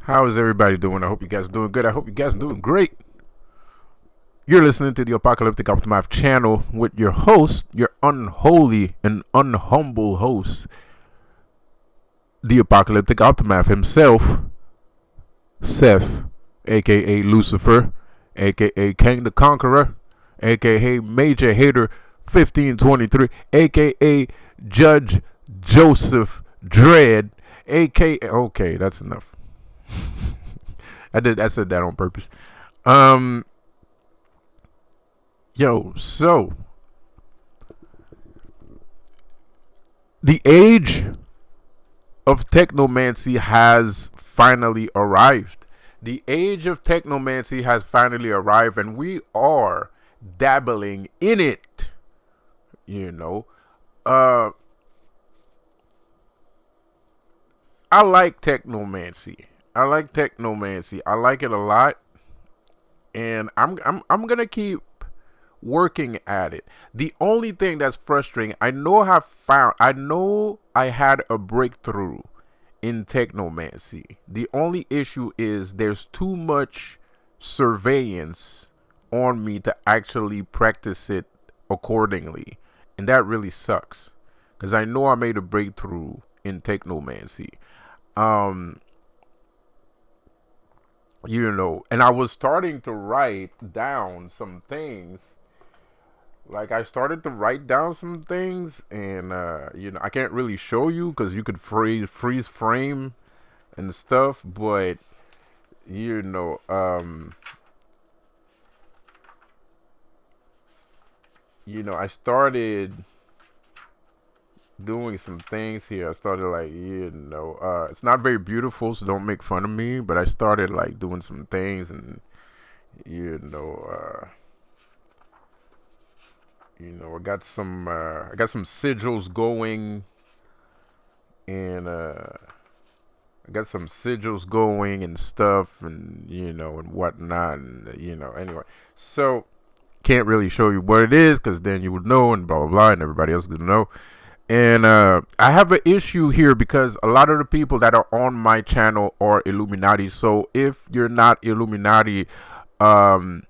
How is everybody doing? I hope you guys are doing good. I hope you guys are doing great. You're listening to the Apocalyptic Aftermath channel with your host, your unholy and unhumble host, the Apocalyptic Aftermath himself, Seth, aka Lucifer, aka King the Conqueror, aka Major Hater 1523, aka Judge Joseph Dredd, aka okay, that's enough. I said that on purpose. Um so the age of technomancy has finally arrived. The age of technomancy has finally arrived, and we are dabbling in it. You know, uh, I like technomancy. I like it a lot, and I'm gonna keep working at it. The only thing that's frustrating, I know I had a breakthrough in technomancy. The only issue is there's too much surveillance on me to actually practice it accordingly. And that really sucks. Because I know I made a breakthrough in technomancy. Um, and I was starting to write down some things. Like I started to write down some things, and I can't really show you because you could freeze frame and stuff. But you know, um, I started doing some things here. I started like, it's not very beautiful, so don't make fun of me. But I started like doing some things, and you know, uh, I got some sigils going, and I got some sigils going and stuff, and and whatnot, and anyway. So can't really show you what it is because then you would know, and blah blah blah, and everybody else would know. And I have an issue here because a lot of the people that are on my channel are Illuminati. So if you're not Illuminati, um,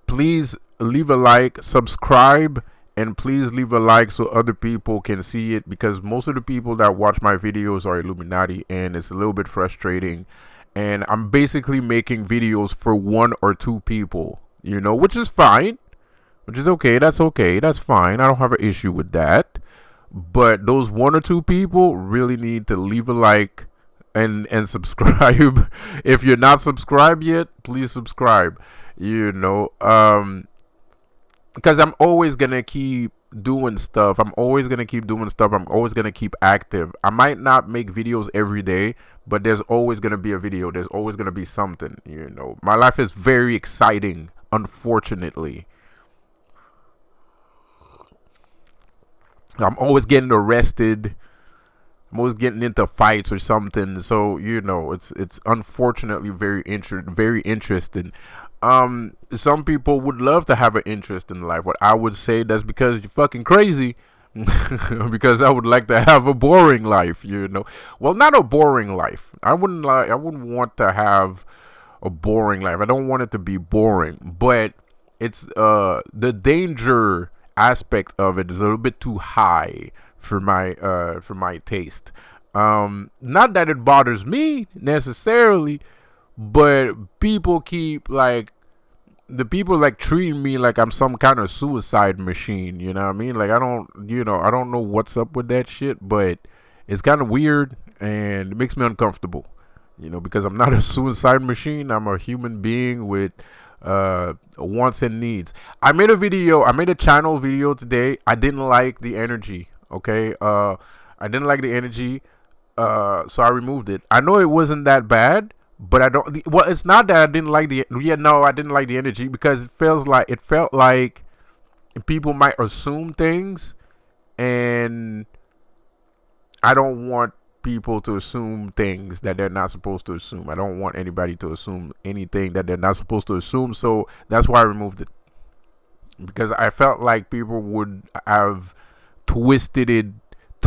please leave a like, subscribe, and please leave a like so other people can see it, because most of the people that watch my videos are Illuminati, and it's a little bit frustrating. And I'm basically making videos for one or two people, which is fine, which is okay. That's okay. That's fine. I don't have an issue with that. But those one or two people really need to leave a like and subscribe. If you're not subscribed yet, please subscribe. Because I'm always gonna keep doing stuff. I'm always gonna keep doing stuff. I'm always gonna keep active. I might not make videos every day, but there's always gonna be a video. There's always gonna be something. My life is very exciting. Unfortunately, I'm always getting arrested. I'm always getting into fights or something. So it's unfortunately very interesting. Some people would love to have an interest in life. What I would say, that's because you're fucking crazy. Because I would like to have a boring life. Well, not a boring life. I wouldn't want to have a boring life. I don't want it to be boring, but it's the danger aspect of it is a little bit too high for my taste. Not that it bothers me necessarily, but people like treating me like I'm some kind of suicide machine. You know what I mean? Like I don't know what's up with that shit, but it's kind of weird and it makes me uncomfortable. Because I'm not a suicide machine. I'm a human being with wants and needs. I made a channel video today. I didn't like the energy. Okay, I didn't like the energy, so I removed it. I know it wasn't that bad, but I don't. Well, it's not that I didn't like the. Yeah, no, I didn't like the energy because it felt like people might assume things, and I don't want people to assume things that they're not supposed to assume. I don't want anybody to assume anything that they're not supposed to assume. So that's why I removed it, because I felt like people would have twisted it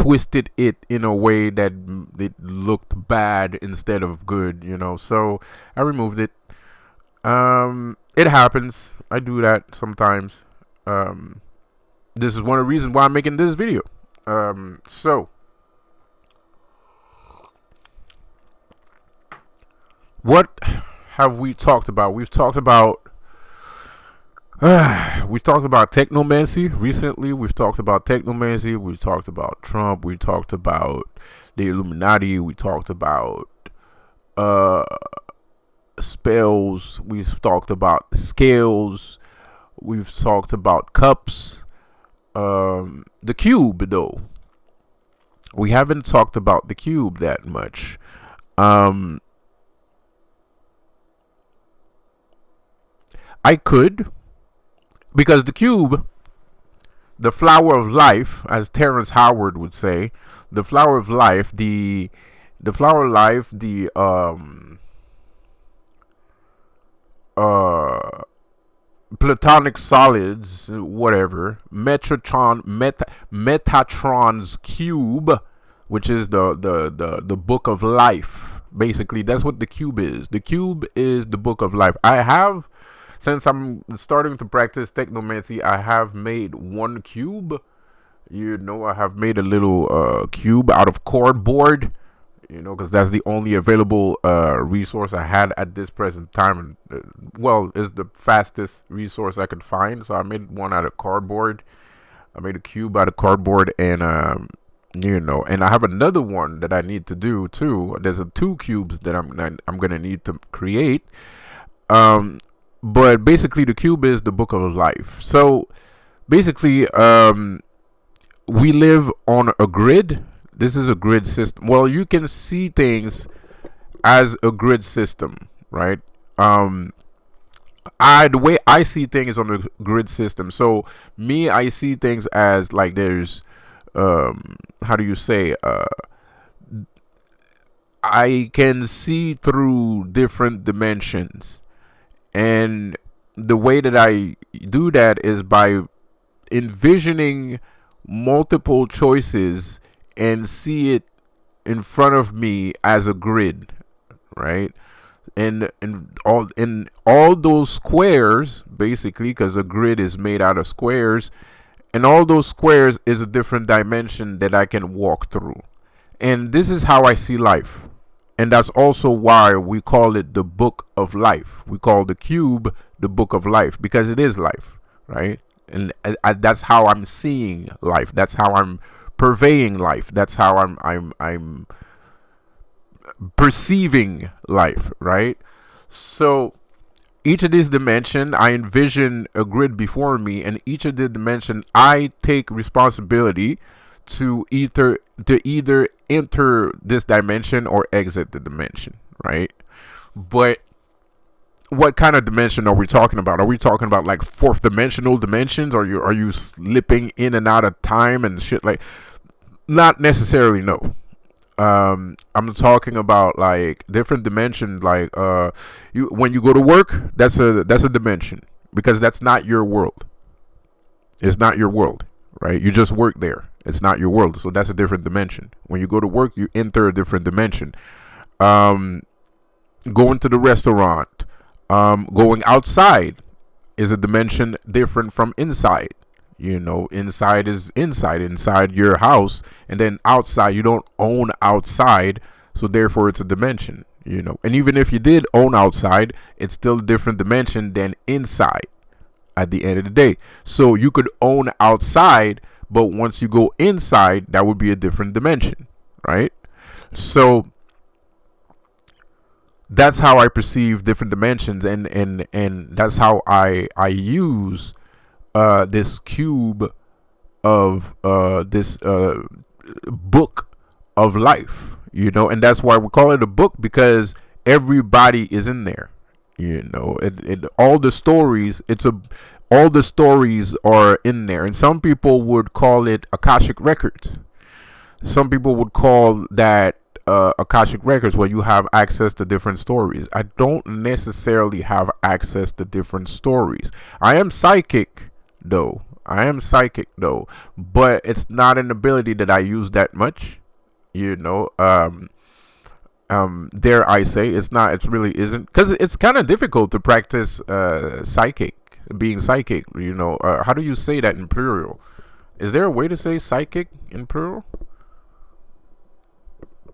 twisted it in a way that it looked bad instead of good, So I removed it. It happens. I do that sometimes. This is one of the reasons why I'm making this video. So what have we talked about? We've talked about technomancy recently. We've talked about technomancy. We've talked about Trump. We talked about the Illuminati. We talked about spells. We've talked about scales. We've talked about cups. The cube, though, we haven't talked about the cube that much. I could, because the cube, the flower of life, as Terrence Howard would say, the flower of life, the flower of life, the platonic solids, whatever, Metatron's cube, which is the book of life. Basically, that's what the cube is. The cube is the book of life. Since I'm starting to practice technomancy, I have made one cube. I have made a little cube out of cardboard, because that's the only available resource I had at this present time. And, it's the fastest resource I could find. So I made one out of cardboard. I made a cube out of cardboard, and and I have another one that I need to do too. There's two cubes that I'm gonna need to create. But basically, the cube is the book of life. So basically, we live on a grid. This is a grid system. Well, you can see things as a grid system, right? The way I see things on the grid system. So I see things as like there's, how do you say? I can see through different dimensions. And the way that I do that is by envisioning multiple choices and see it in front of me as a grid, right? And all those squares, basically, because a grid is made out of squares, and all those squares is a different dimension that I can walk through. And this is how I see life. And that's also why we call it the book of life. We call the cube the book of life, because it is life, right? And that's how I'm seeing life. That's how I'm purveying life. That's how I'm perceiving life, right? So each of these dimensions, I envision a grid before me, and each of the dimensions, I take responsibility to either enter this dimension or exit the dimension, right? But what kind of dimension are we talking about? Are we talking about like fourth dimensional dimensions? Are you slipping in and out of time and shit? Like, not necessarily, no. I'm talking about like different dimensions. Like when you go to work, that's a dimension, because that's not your world. It's not your world, right? You just work there. It's not your world, so that's a different dimension. When you go to work, you enter a different dimension. Going to the restaurant, going outside is a dimension different from inside. Inside is inside your house, and then outside, you don't own outside, so therefore it's a dimension. And even if you did own outside, it's still a different dimension than inside at the end of the day. So you could own outside, but once you go inside, that would be a different dimension, right? So that's how I perceive different dimensions, and that's how I use this cube of this book of life, and that's why we call it a book, because everybody is in there. All the stories, all the stories are in there. And some people would call it Akashic Records. Some people would call that Akashic Records, where you have access to different stories. I don't necessarily have access to different stories. I am psychic, though. I am psychic though, but it's not an ability that I use that much. You know, dare I say, it's not. It really isn't, because it's kind of difficult to practice being psychic. You know, how do you say that in plural? Is there a way to say psychic in plural?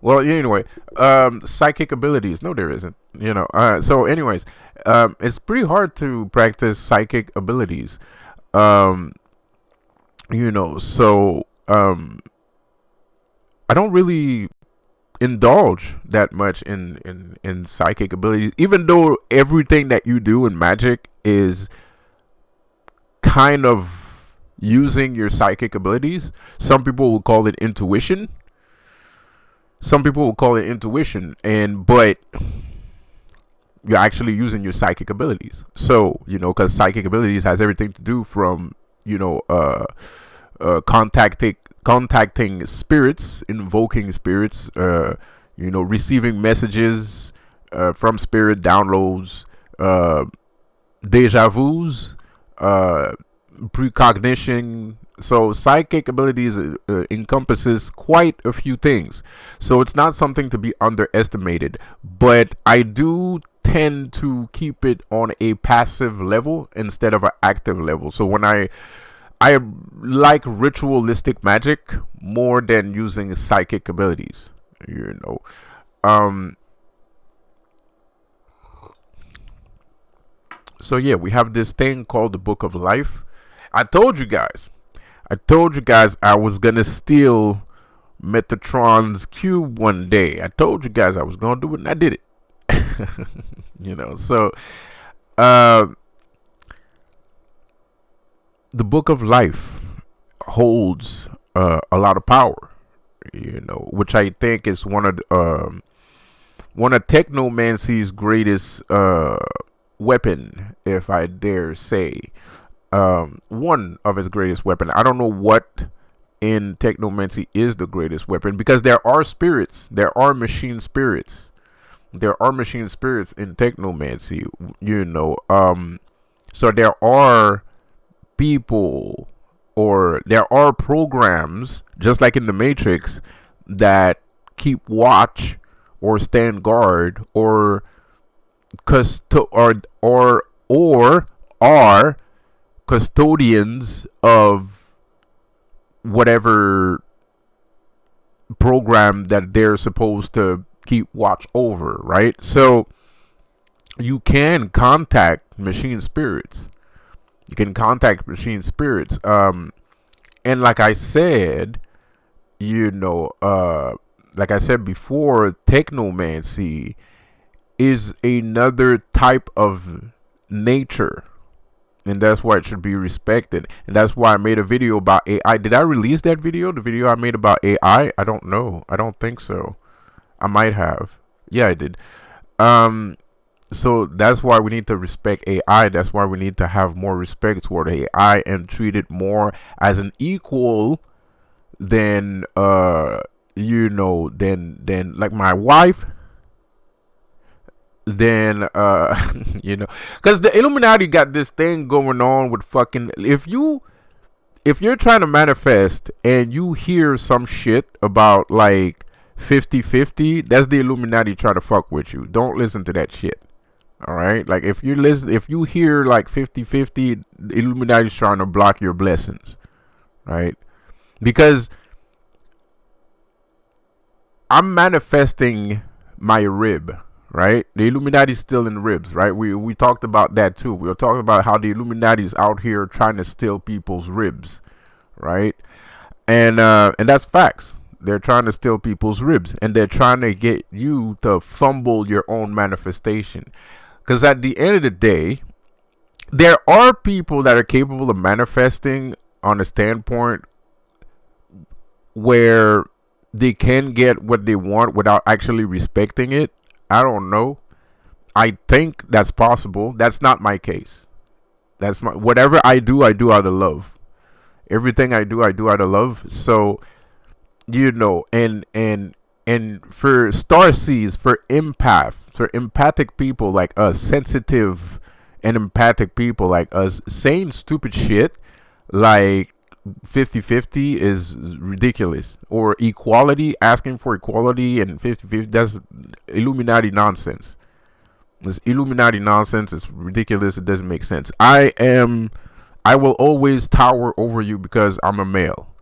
Well, anyway, psychic abilities. No, there isn't. You know. So, anyways, it's pretty hard to practice psychic abilities. Um, you know, so I don't really indulge that much in psychic abilities, even though everything that you do in magic is kind of using your psychic abilities. Some people will call it intuition. Some people will call it intuition, but you're actually using your psychic abilities. So, you know, because psychic abilities has everything to do from, you know, contacting spirits, invoking spirits, you know, receiving messages from spirit, downloads, deja vus, precognition. So psychic abilities encompasses quite a few things. So it's not something to be underestimated. But I do tend to keep it on a passive level instead of an active level. So when I like ritualistic magic more than using psychic abilities. You know, so yeah, we have this thing called the Book of Life. I told you guys. I was gonna steal Metatron's cube one day. I told you guys I was gonna do it, and I did it. You know, so uh, the Book of Life holds a lot of power. You know, which I think is one of technomancy's greatest weapon, if I dare say. One of his greatest weapon. I don't know what in technomancy is the greatest weapon, because there are spirits, there are machine spirits, there are machine spirits in technomancy. You know, so there are people, or there are programs, just like in the Matrix, that keep watch or stand guard or or are custodians of whatever program that they're supposed to keep watch over, right? So you can contact machine spirits. You can contact machine spirits. And like I said, you know, like I said before, technomancy is another type of nature, and that's why it should be respected. And that's why I made a video about AI. Did I release that video? The video I made about AI? I don't know. I don't think so. I might have. Yeah, I did. So that's why we need to respect AI. That's why we need to have more respect toward AI and treat it more as an equal than you know, than like my wife, then you know, because the Illuminati got this thing going on with fucking, if you're trying to manifest and you hear some shit about like 50-50, that's the Illuminati trying to fuck with you. Don't listen to that shit. All right, like if you hear like 50-50, the Illuminati's trying to block your blessings, right? Because I'm manifesting my rib, right? The Illuminati's still in ribs, right? We talked about that too. We were talking about how the Illuminati's out here trying to steal people's ribs, right? And that's facts. They're trying to steal people's ribs, and they're trying to get you to fumble your own manifestation. Because at the end of the day, there are people that are capable of manifesting on a standpoint where they can get what they want without actually respecting it. I don't know. I think that's possible. That's not my case. That's my, whatever I do out of love. Everything I do out of love. So, you know, and for starseeds, for empathic people like us, sensitive and empathic people like us, saying stupid shit like 50-50 is ridiculous. Or equality, asking for equality and 50-50, that's Illuminati nonsense. It's Illuminati nonsense. It's ridiculous. It doesn't make sense. I will always tower over you because I'm a male.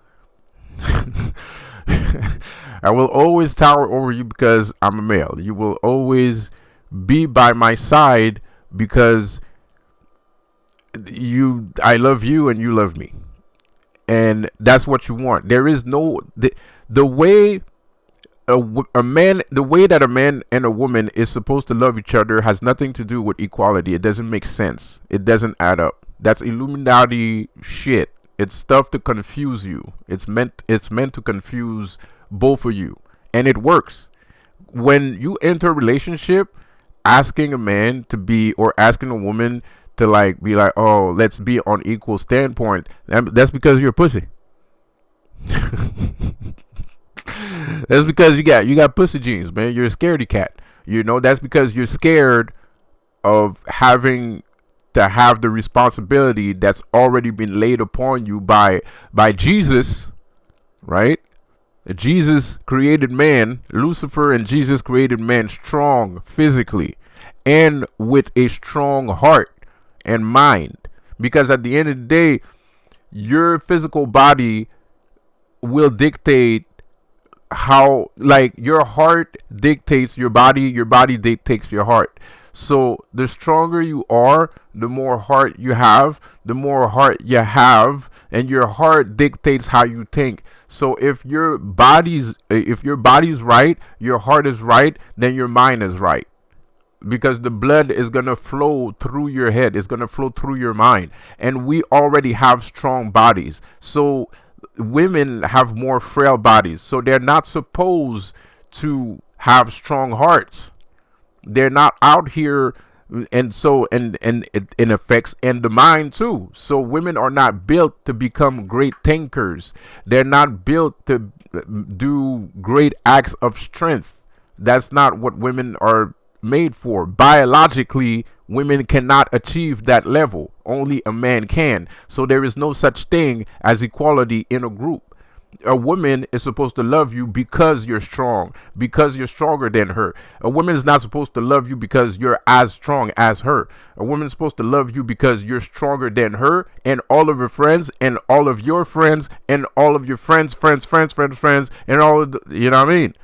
I will always tower over you because I'm a male. You will always be by my side because I love you and you love me. And that's what you want. There is no the way a man, the way that a man and a woman is supposed to love each other has nothing to do with equality. It doesn't make sense. It doesn't add up. That's Illuminati shit. It's stuff to confuse you. It's meant to confuse both of you. And it works. When you enter a relationship, asking a man to be, or asking a woman to like be like, oh, let's be on equal standpoint, that's because you're a pussy. That's because you got pussy genes, man. You're a scaredy cat. That's because you're scared of having to have the responsibility that's already been laid upon you by Jesus, right? Jesus created man, Lucifer and Jesus created man strong physically and with a strong heart and mind. Because at the end of the day, your physical body will dictate how, like, your heart dictates your body dictates your heart. So the stronger you are, the more heart you have, and your heart dictates how you think. So if your body's right, your heart is right, then your mind is right, because the blood is going to flow through your head, it's going to flow through your mind, and we already have strong bodies. So women have more frail bodies, so they're not supposed to have strong hearts. They're not out here. And so and it affects and the mind too. So women are not built to become great thinkers. They're not built to do great acts of strength. That's not what women are made for. Biologically, women cannot achieve that level. Only a man can. So there is no such thing as equality in a group. A woman is supposed to love you because you're strong, because you're stronger than her. A woman is not supposed to love you because you're as strong as her. A woman is supposed to love you because you're stronger than her and all of her friends and all of your friends and all of your friends, and all of you know what I mean?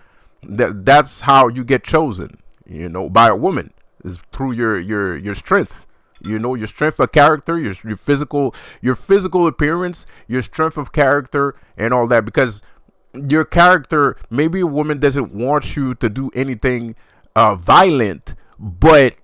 That's how you get chosen, by a woman, is through your strength. Your strength of character, your physical appearance, your strength of character, and all that. Because your character, maybe a woman doesn't want you to do anything violent, but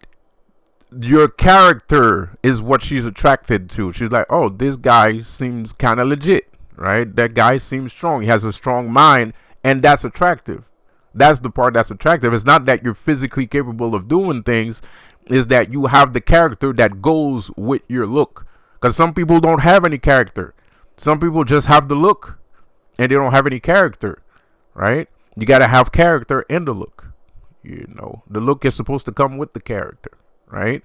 your character is what she's attracted to. She's like, oh, this guy seems kind of legit, right? That guy seems strong. He has a strong mind, and that's attractive. That's the part that's attractive. It's not that you're physically capable of doing things, is that you have the character that goes with your look. Because some people don't have any character. Some people just have the look and they don't have any character, right? You got to have character in the look. The look is supposed to come with the character, right?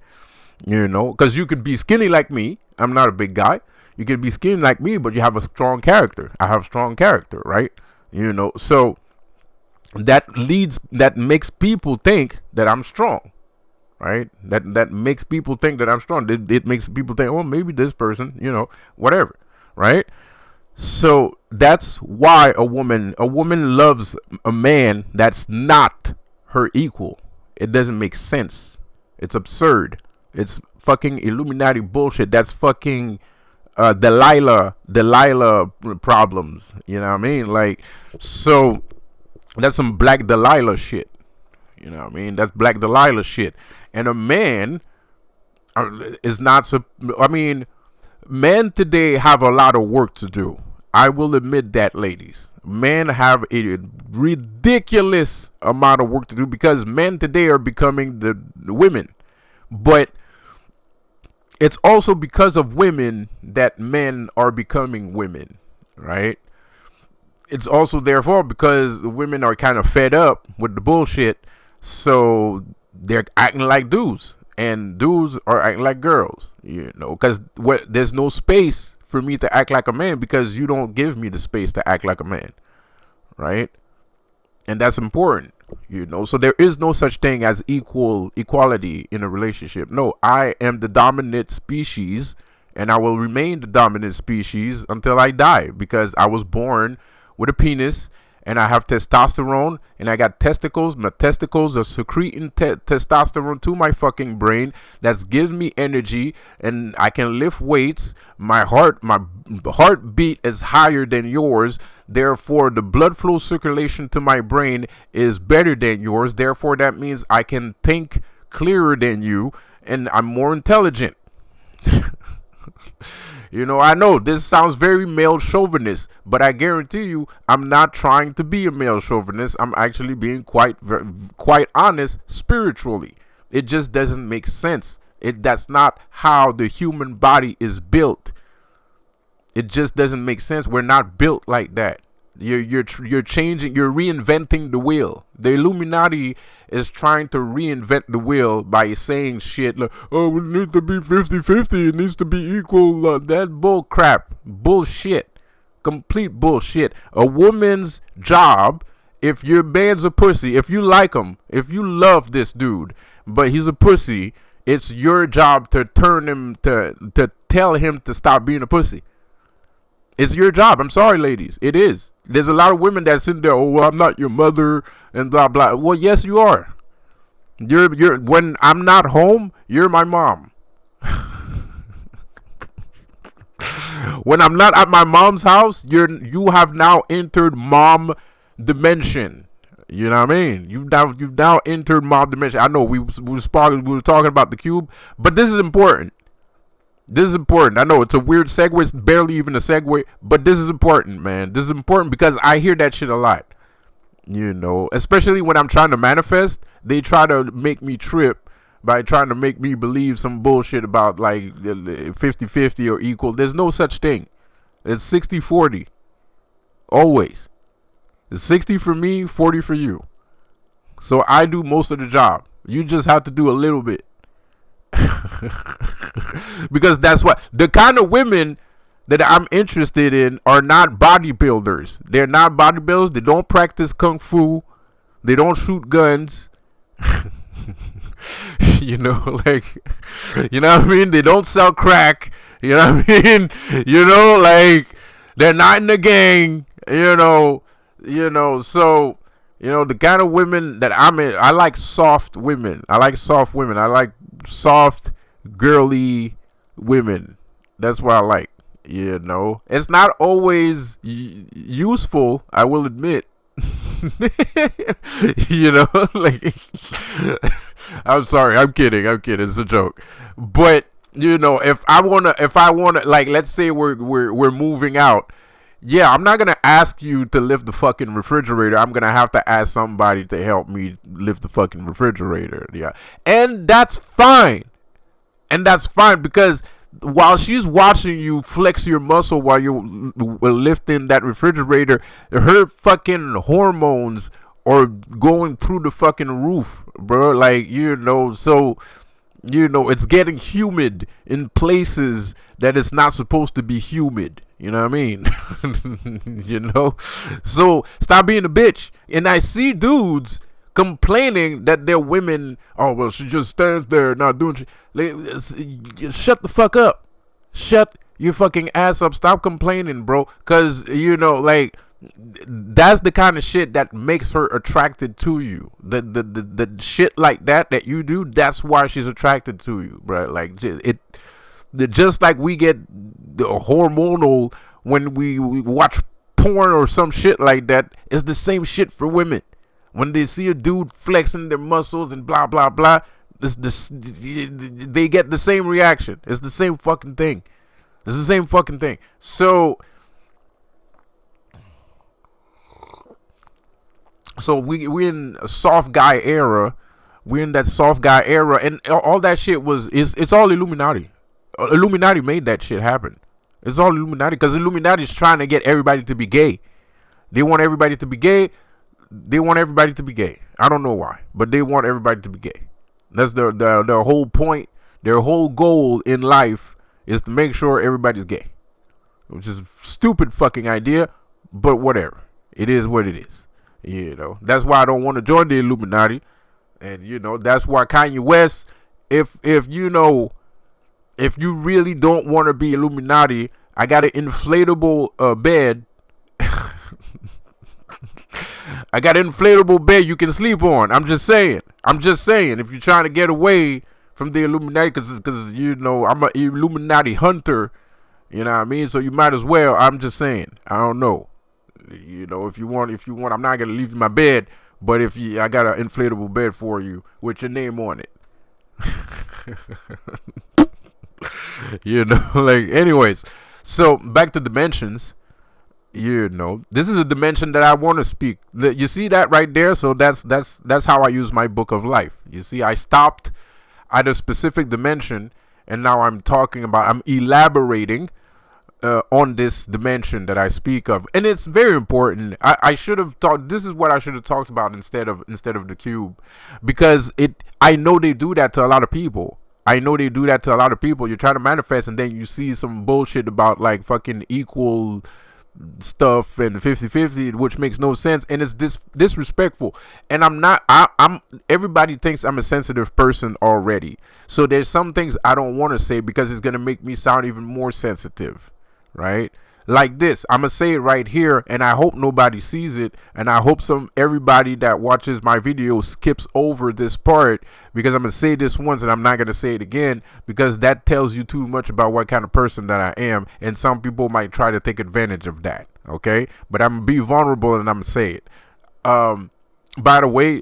Because you could be skinny like me. I'm not a big guy. You could be skinny like me, but you have a strong character. I have strong character, right? So that makes people think that I'm strong. Right? That makes people think that I'm strong. It makes people think, oh, maybe this person, whatever. Right? So that's why a woman loves a man that's not her equal. It doesn't make sense. It's absurd. It's fucking Illuminati bullshit. That's fucking Delilah problems. You know what I mean? Like, so that's some Black Delilah shit. You know what I mean? That's Black Delilah shit. And a man is not. Men today have a lot of work to do. I will admit that, ladies. Men have a ridiculous amount of work to do because men today are becoming the women. But it's also because of women that men are becoming women, right? It's also therefore because women are kind of fed up with the bullshit. So they're acting like dudes. and dudes are acting like girls, because there's no space for me to act like a man because you don't give me the space to act like a man, right? And that's important, so there is no such thing as equality in a relationship. No, I am the dominant species, and I will remain the dominant species until I die, because I was born with a penis, and I have testosterone, and I got testicles. My testicles are secreting testosterone to my fucking brain. That gives me energy, and I can lift weights. My heartbeat is higher than yours. Therefore, the blood flow circulation to my brain is better than yours. Therefore, that means I can think clearer than you, and I'm more intelligent. I know this sounds very male chauvinist, but I guarantee you I'm not trying to be a male chauvinist. I'm actually being quite honest spiritually. It just doesn't make sense. That's not how the human body is built. It just doesn't make sense. We're not built like that. You're changing, you're reinventing the wheel. The Illuminati is trying to reinvent the wheel by saying shit like, oh, it needs to be 50-50, it needs to be equal. That bull crap. Bullshit. Complete bullshit. A woman's job, if your man's a pussy, if you like him, if you love this dude, but he's a pussy, it's your job to turn him, to tell him to stop being a pussy. It's your job. I'm sorry, ladies. It is. There's a lot of women that's in there. Oh, well, I'm not your mother and blah blah. Well, yes, you are. You're when I'm not home, you're my mom. When I'm not at my mom's house, you have now entered mom dimension. You know what I mean? You've now entered mom dimension. I know we were talking about the cube, but this is important. This is important. I know it's a weird segue. It's barely even a segue, but this is important, man. This is important because I hear that shit a lot. Especially when I'm trying to manifest, they try to make me trip by trying to make me believe some bullshit about like 50-50 or equal. There's no such thing. It's 60-40. Always. It's 60 for me, 40 for you. So I do most of the job. You just have to do a little bit. Because that's what the kind of women that I'm interested in are not bodybuilders. They're not bodybuilders. They don't practice kung fu. They don't shoot guns. Like, what I mean? They don't sell crack. You know what I mean? Like, they're not in the gang. So, the kind of women that I'm in, I like soft women. I like soft women. I like soft, girly women. That's what I like. It's not always useful, I will admit. Like, I'm sorry, I'm kidding. It's a joke. But if I wanna, like, let's say we're moving out. Yeah, I'm not going to ask you to lift the fucking refrigerator. I'm going to have to ask somebody to help me lift the fucking refrigerator. Yeah. And that's fine. Because while she's watching you flex your muscle while you're lifting that refrigerator, her fucking hormones are going through the fucking roof, bro. Like, so, it's getting humid in places that it's not supposed to be humid. You know what I mean? So stop being a bitch. And I see dudes complaining that their women, oh, well, she just stands there not doing shit. Like, shut the fuck up. Shut your fucking ass up. Stop complaining, bro. Because, like, that's the kind of shit that makes her attracted to you. The shit like that you do, that's why she's attracted to you, bro. Like, just like we get the hormonal when we watch porn or some shit like that, it's the same shit for women. When they see a dude flexing their muscles and blah blah blah, they get the same reaction. It's the same fucking thing. So we're in a soft guy era. We're in that soft guy era, and all that shit it's all Illuminati. Illuminati made that shit happen. It's all Illuminati because Illuminati is trying to get everybody to be gay. They want everybody to be gay. I don't know why, but they want everybody to be gay. That's their whole point. Their whole goal in life is to make sure everybody's gay, which is a stupid fucking idea, but whatever. It is what it is. That's why I don't want to join the Illuminati. And that's why Kanye West, if if you really don't want to be Illuminati, I got an inflatable bed. I got an inflatable bed you can sleep on. I'm just saying. If you're trying to get away from the Illuminati, because I'm an Illuminati hunter. You know what I mean? So you might as well. I'm just saying. I don't know. If you want, I'm not gonna leave you my bed. But I got an inflatable bed for you with your name on it. Anyways. So back to dimensions. This is a dimension that I want to speak. You see that right there? So that's how I use my book of life. You see, I stopped at a specific dimension, and now I'm elaborating on this dimension that I speak of, and it's very important. I should have talked. This is what I should have talked about instead of the cube, because I know they do that to a lot of people. You're trying to manifest, and then you see some bullshit about like fucking equal stuff and 50-50, which makes no sense, and it's disrespectful. And I'm everybody thinks I'm a sensitive person already, so there's some things I don't want to say because it's going to make me sound even more sensitive, right? Like this, I'm gonna say it right here, and I hope nobody sees it, and I hope everybody that watches my video skips over this part, because I'm gonna say this once and I'm not gonna say it again, because that tells you too much about what kind of person that I am, and some people might try to take advantage of that. Okay, but I'm gonna be vulnerable and I'm gonna say it. By the way,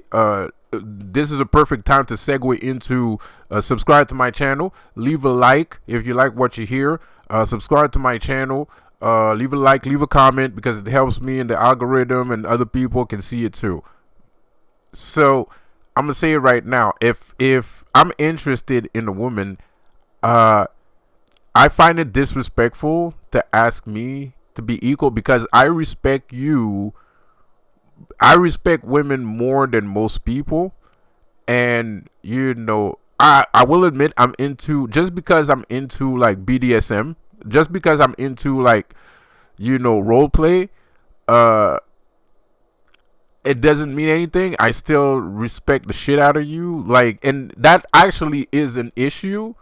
this is a perfect time to segue into subscribe to my channel, leave a like if you like what you hear, subscribe to my channel. Leave a like, leave a comment, because it helps me in the algorithm and other people can see it too. So I'm gonna say it right now. If I'm interested in a woman, I find it disrespectful to ask me to be equal, because I respect you. I respect women more than most people, and I will admit I'm into, just because I'm into like BDSM. Just because I'm into like, role play, it doesn't mean anything. I still respect the shit out of you. And that actually is an issue,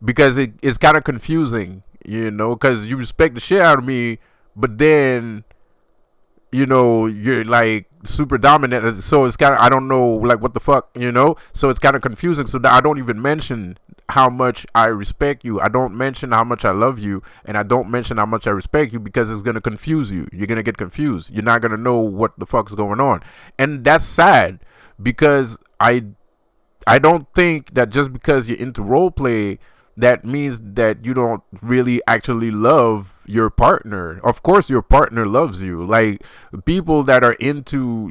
because it's kind of confusing, because you respect the shit out of me, but then, you're like super dominant. So it's kind of, I don't know, like, what the fuck, so it's kind of confusing. So that I don't even mention how much I respect you. I don't mention how much I love you, and I don't mention how much I respect you, because it's going to confuse you. You're going to get confused. You're not going to know what the fuck's going on. And that's sad, because I don't think that just because you're into role play, that means that you don't really actually love your partner. Of course your partner loves you. Like, people that are into,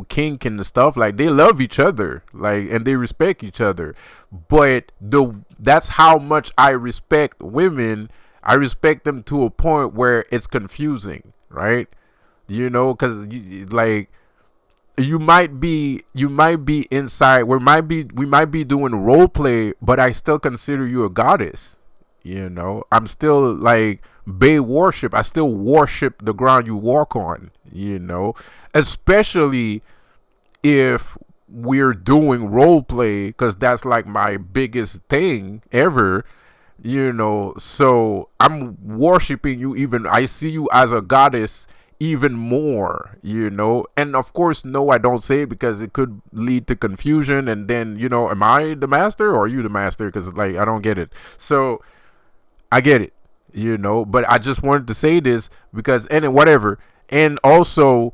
kink and stuff, like, they love each other, like, and they respect each other. But that's how much I respect women. I respect them to a point where it's confusing, right? Because like, you might be inside, we might be doing role play, but I still consider you a goddess. I'm still like Bay worship. I still worship the ground you walk on, especially if we're doing role play, because that's like my biggest thing ever, so I'm worshiping you. Even I see you as a goddess even more, and of course, no, I don't say it, because it could lead to confusion, and then, am I the master or are you the master? Because like, I don't get it. So I get it, but I just wanted to say this, because, and whatever. And also,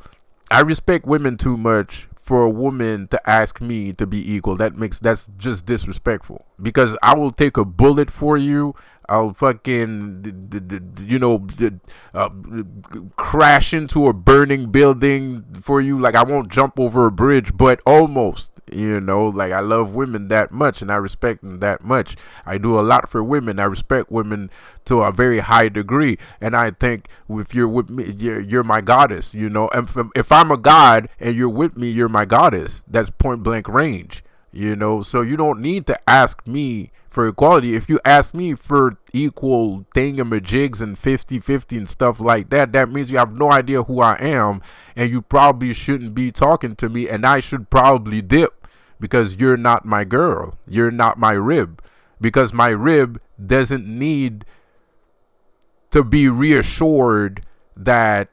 I respect women too much for a woman to ask me to be equal. That's just disrespectful, because I will take a bullet for you. I'll fucking, crash into a burning building for you. Like, I won't jump over a bridge, but almost, like, I love women that much, and I respect them that much. I do a lot for women. I respect women to a very high degree, and I think if you're with me, you're my goddess, and if I'm a god and you're with me, you're my goddess. That's point blank range. So you don't need to ask me for equality. If you ask me for equal thingamajigs and 50-50 and stuff like that, that means you have no idea who I am, and you probably shouldn't be talking to me, and I should probably dip, because you're not my girl. You're not my rib, because my rib doesn't need to be reassured that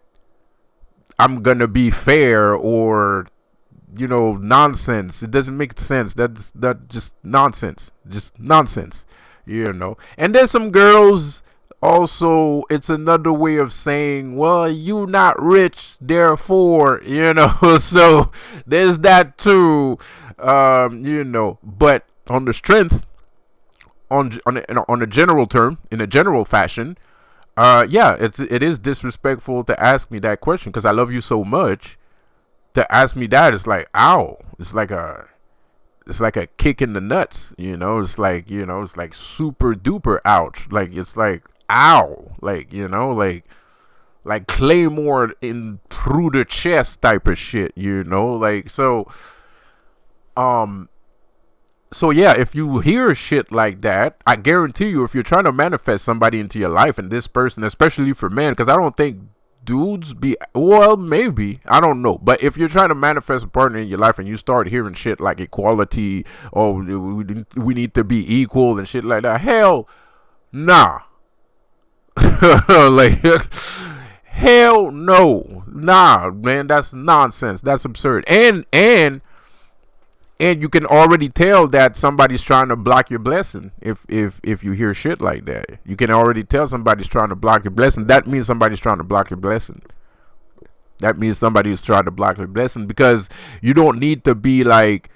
I'm gonna be fair, or nonsense. It doesn't make sense. That's just nonsense. Just nonsense. And there's some girls also, it's another way of saying, well, you not rich, therefore, so there's that too. But on the strength, on a general term, in a general fashion, yeah, it is disrespectful to ask me that question, because I love you so much. To ask me that is like, ow. It's like a kick in the nuts. It's like super duper ouch. Like, it's like, ow. Like Claymore in through the chest type of shit. So yeah, if you hear shit like that, I guarantee you, if you're trying to manifest somebody into your life, and this person, especially for men, because I don't think dudes well, maybe, I don't know, but if you're trying to manifest a partner in your life and you start hearing shit like equality, or we need to be equal and shit like that, hell nah. Like, hell no, nah, man, that's nonsense, that's absurd. And you can already tell that somebody's trying to block your blessing. If you hear shit like that, you can already tell somebody's trying to block your blessing. That means somebody's trying to block your blessing. That means somebody's trying to block your blessing, because you don't need to be like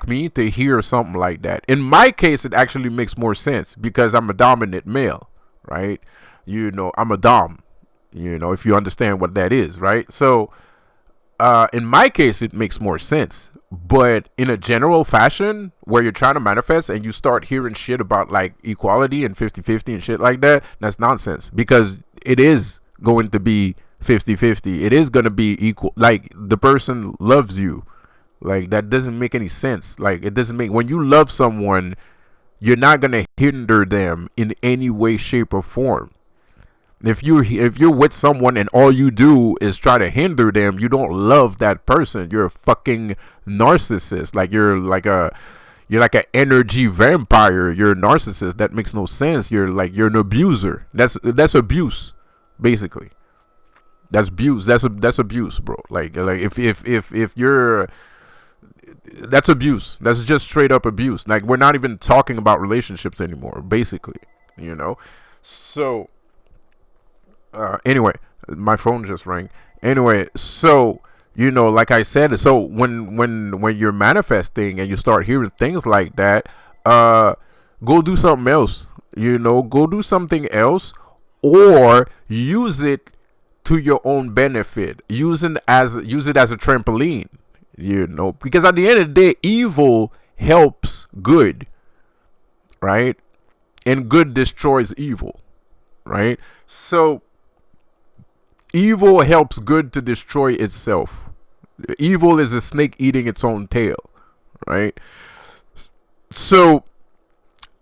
me to hear something like that. In my case, it actually makes more sense, because I'm a dominant male, right? I'm a dom. If you understand what that is, right? So, in my case, it makes more sense. But in a general fashion, where you're trying to manifest and you start hearing shit about like equality and 50-50 and shit like that, that's nonsense, because it is going to be 50-50. It is going to be equal. Like, the person loves you. Like, that doesn't make any sense. Like, it doesn't make, when you love someone, you're not going to hinder them in any way, shape, or form. If you're with someone and all you do is try to hinder them, you don't love that person. You're a fucking narcissist. Like, you're like an energy vampire. You're a narcissist. That makes no sense. You're an abuser. That's abuse, basically. That's abuse. That's abuse, bro. Like if you're, that's abuse. That's just straight up abuse. Like, we're not even talking about relationships anymore, basically. So. Anyway, my phone just rang. Anyway, so like I said, so when you're manifesting and you start hearing things like that, go do something else. Go do something else, or use it to your own benefit. Use it as a trampoline. Because at the end of the day, evil helps good, right? And good destroys evil, right? So evil helps good to destroy itself. Evil is a snake eating its own tail, right? So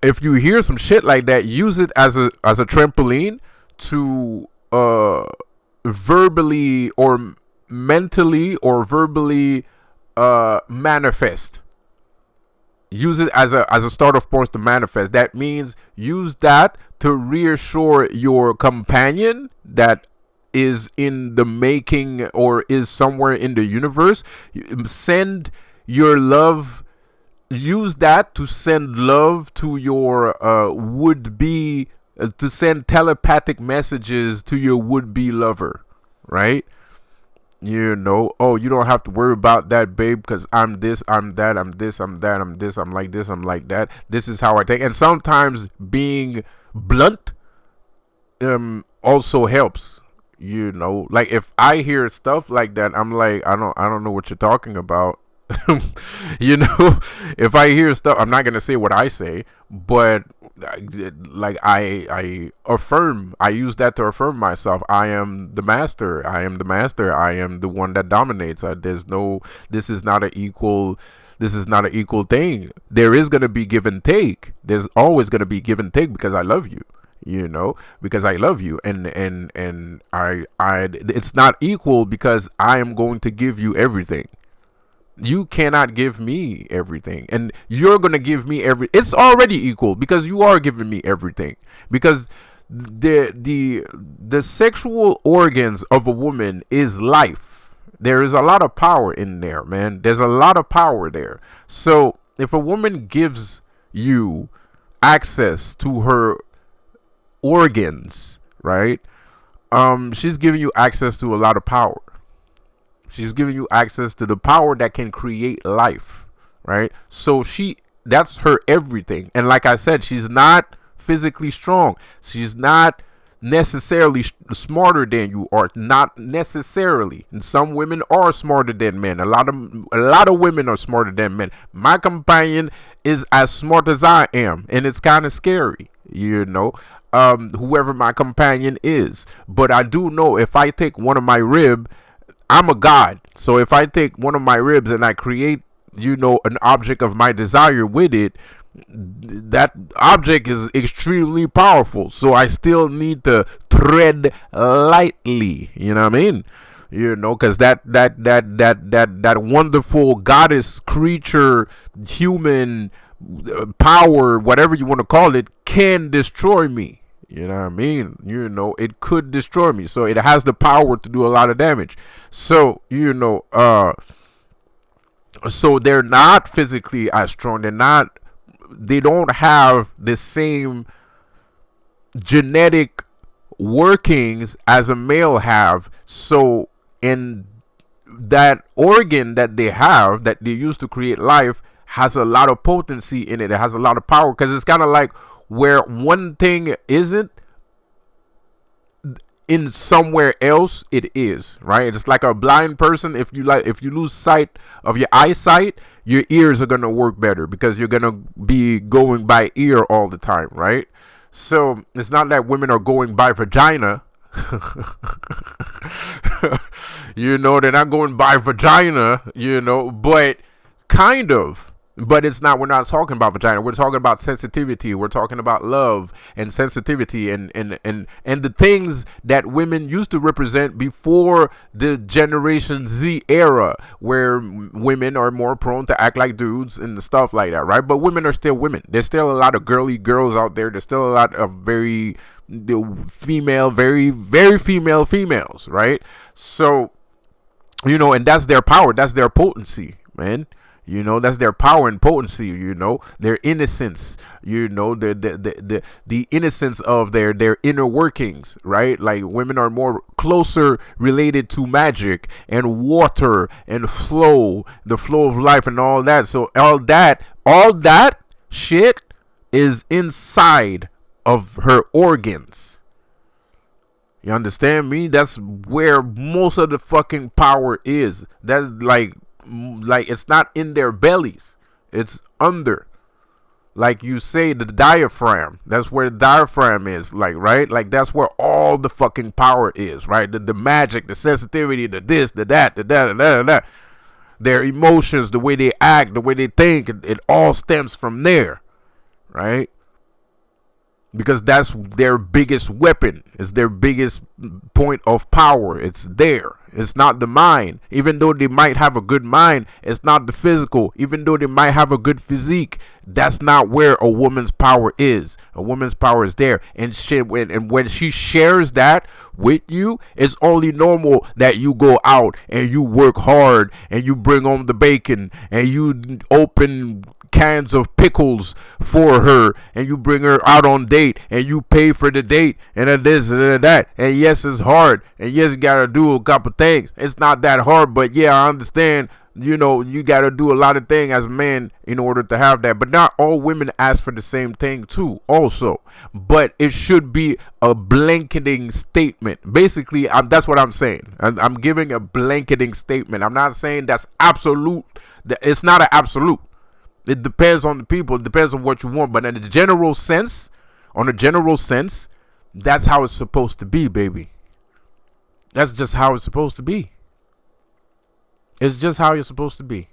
if you hear some shit like that, use it as a trampoline to verbally or mentally or verbally manifest. Use it as a start of point to manifest. That means use that to reassure your companion that is in the making or is somewhere in the universe. Send your love. Use that to send love to your would-be, to send telepathic messages to your would-be lover, right? Oh, you don't have to worry about that, babe, because I'm this, I'm that, I'm this, I'm that, I'm this, I'm like this, I'm like that. This is how I think. And sometimes being blunt also helps. Like, if I hear stuff like that, I'm like, I don't know what you're talking about. If I hear stuff, I'm not gonna say what I say, but like I affirm. I use that to affirm myself. I am the master. I am the master. I am the one that dominates. This is not an equal This is not an equal thing. There is going to be give and take. There's always going to be give and take because I love you. You know, because I love you, and I it's not equal because I am going to give you everything. You cannot give me everything, and you're gonna give me it's already equal because you are giving me everything. Because the sexual organs of a woman is life. There is a lot of power in there, man. There's a lot of power there. So if a woman gives you access to her organs, right, she's giving you access to a lot of power. She's giving you access to the power that can create life, right? So that's her everything. And like I said, she's not physically strong. She's not necessarily smarter than you, or not necessarily. And some women are smarter than men. A lot of women are smarter than men. My companion is as smart as I am, and it's kind of scary, you know. Whoever my companion is. But I do know if I take one of my rib, I'm a god. So if I take one of my ribs and I create, you know, an object of my desire with it, that object is extremely powerful. So I still need to tread lightly. You know what I mean? You know, because that wonderful goddess creature, human power, whatever you want to call it, can destroy me. You know what I mean? You know, it could destroy me. So it has the power to do a lot of damage. So, you know, so they're not physically as strong. They don't have the same genetic workings as a male have. So in that organ that they have, that they use to create life, has a lot of potency in it. It has a lot of power, because it's kind of like where one thing isn't, in somewhere else it is, right? It's like a blind person. If you lose sight of your eyesight, your ears are gonna work better because you're gonna be going by ear all the time, right? So it's not that women are going by vagina. You know, they're not going by vagina, you know, but kind of. But it's not, we're not talking about vagina. We're talking about sensitivity. We're talking about love and sensitivity and the things that women used to represent before the Generation Z era, where women are more prone to act like dudes and stuff like that, right? But women are still women. There's still a lot of girly girls out there. There's still a lot of very female, very, very female females, right? So, you know, and that's their power. That's their potency, man. You know, that's their power and potency, you know, their innocence, you know, the innocence of their inner workings, right? Like, women are more closer related to magic and water and flow, the flow of life and all that. So all that shit is inside of her organs. You understand me? That's where most of the fucking power is. That's like it's not in their bellies, it's under, like you say, the diaphragm. That's where the diaphragm is, like, right? Like, that's where all the fucking power is, right? The magic, the sensitivity, the this, the that, the that. Their emotions, the way they act, the way they think, it all stems from there, right? Because that's their biggest weapon. It's their biggest point of power. It's there. It's not the mind. Even though they might have a good mind, it's not the physical. Even though they might have a good physique, that's not where a woman's power is. A woman's power is there. And when she shares that with you, it's only normal that you go out and you work hard and you bring home the bacon and you open cans of pickles for her and you bring her out on date and you pay for the date and this and that. And yes, it's hard, and yes, you gotta do a couple things. It's not that hard, but yeah, I understand. You know, you gotta do a lot of things as a man in order to have that. But not all women ask for the same thing too, also. But it should be a blanketing statement. Basically, that's what I'm saying. I'm giving a blanketing statement. I'm not saying that's absolute. It's not an absolute. It depends on the people. It depends on what you want. But in a general sense, that's how it's supposed to be, baby. That's just how it's supposed to be. It's just how you're supposed to be.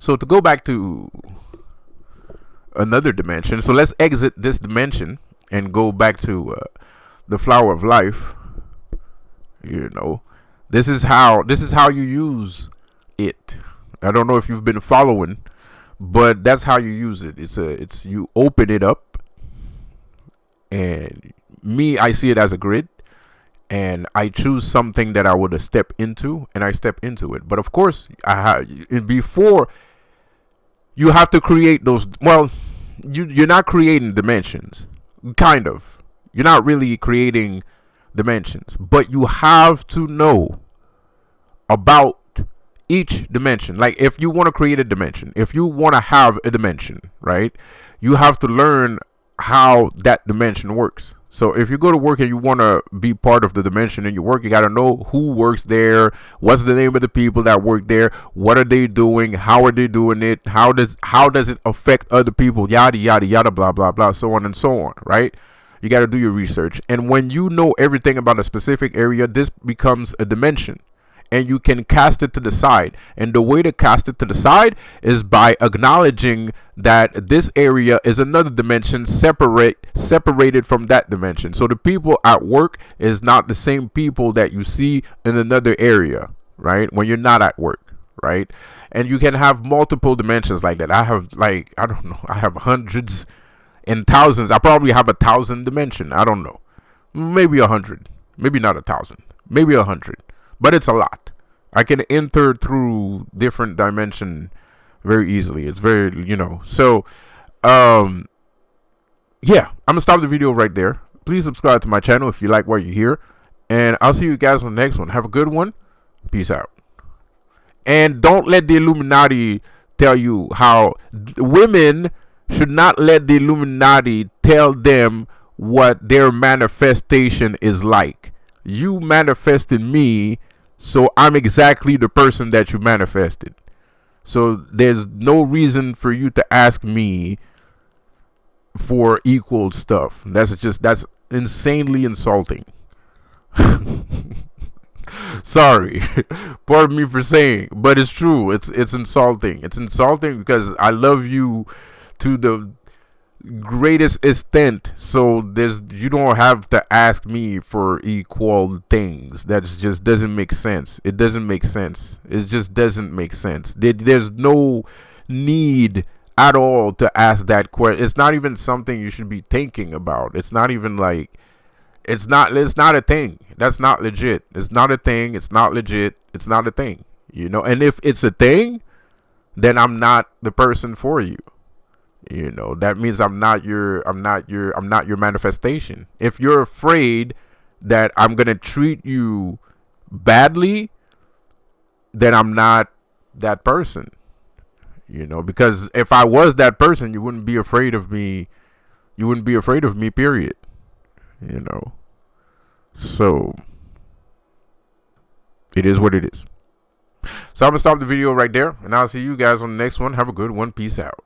So to go back to another dimension, so let's exit this dimension and go back to the flower of life. You know, this is how you use it. I don't know if you've been following, but that's how you use it. It's you open it up, and I see it as a grid, and I choose something that I would step into, and I step into it. But of course, before you have to create those. Well, you're not creating dimensions, kind of. You're not really creating dimensions, but you have to know about each dimension. Like if you want to create a dimension, if you want to have a dimension, right, you have to learn how that dimension works. So if you go to work and you want to be part of the dimension in your work, you got to know who works there, what's the name of the people that work there, what are they doing, how are they doing it, how does it affect other people, yada yada yada, blah blah blah, so on and so on, right? You got to do your research. And when you know everything about a specific area, this becomes a dimension. And you can cast it to the side. And the way to cast it to the side is by acknowledging that this area is another dimension separated from that dimension. So the people at work is not the same people that you see in another area, right? When you're not at work, right? And you can have multiple dimensions like that. I have I don't know, I have hundreds and thousands. I probably have 1,000 dimension. I don't know. Maybe 100. Maybe not 1,000. Maybe 100. But it's a lot. I can enter through different dimension very easily. It's very, So, yeah, I'm going to stop the video right there. Please subscribe to my channel if you like what you hear. And I'll see you guys on the next one. Have a good one. Peace out. And don't let the Illuminati tell you how women should not let the Illuminati tell them what their manifestation is like. You manifested me, so I'm exactly the person that you manifested. So there's no reason for you to ask me for equal stuff. That's insanely insulting. Sorry. Pardon me for saying, but it's true. It's insulting. It's insulting because I love you to the greatest extent, so you don't have to ask me for equal things. That just doesn't make sense. It doesn't make sense. It just doesn't make sense. There's no need at all to ask that question. It's not even something you should be thinking about. It's not even like it's not a thing. That's not legit. It's not a thing. It's not legit. It's not a thing. And if it's a thing, then I'm not the person for you. That means I'm not your manifestation. If you're afraid that I'm going to treat you badly, then I'm not that person. Because if I was that person, you wouldn't be afraid of me. You wouldn't be afraid of me, period. So it is what it is. So I'm going to stop the video right there, and I'll see you guys on the next one. Have a good one. Peace out.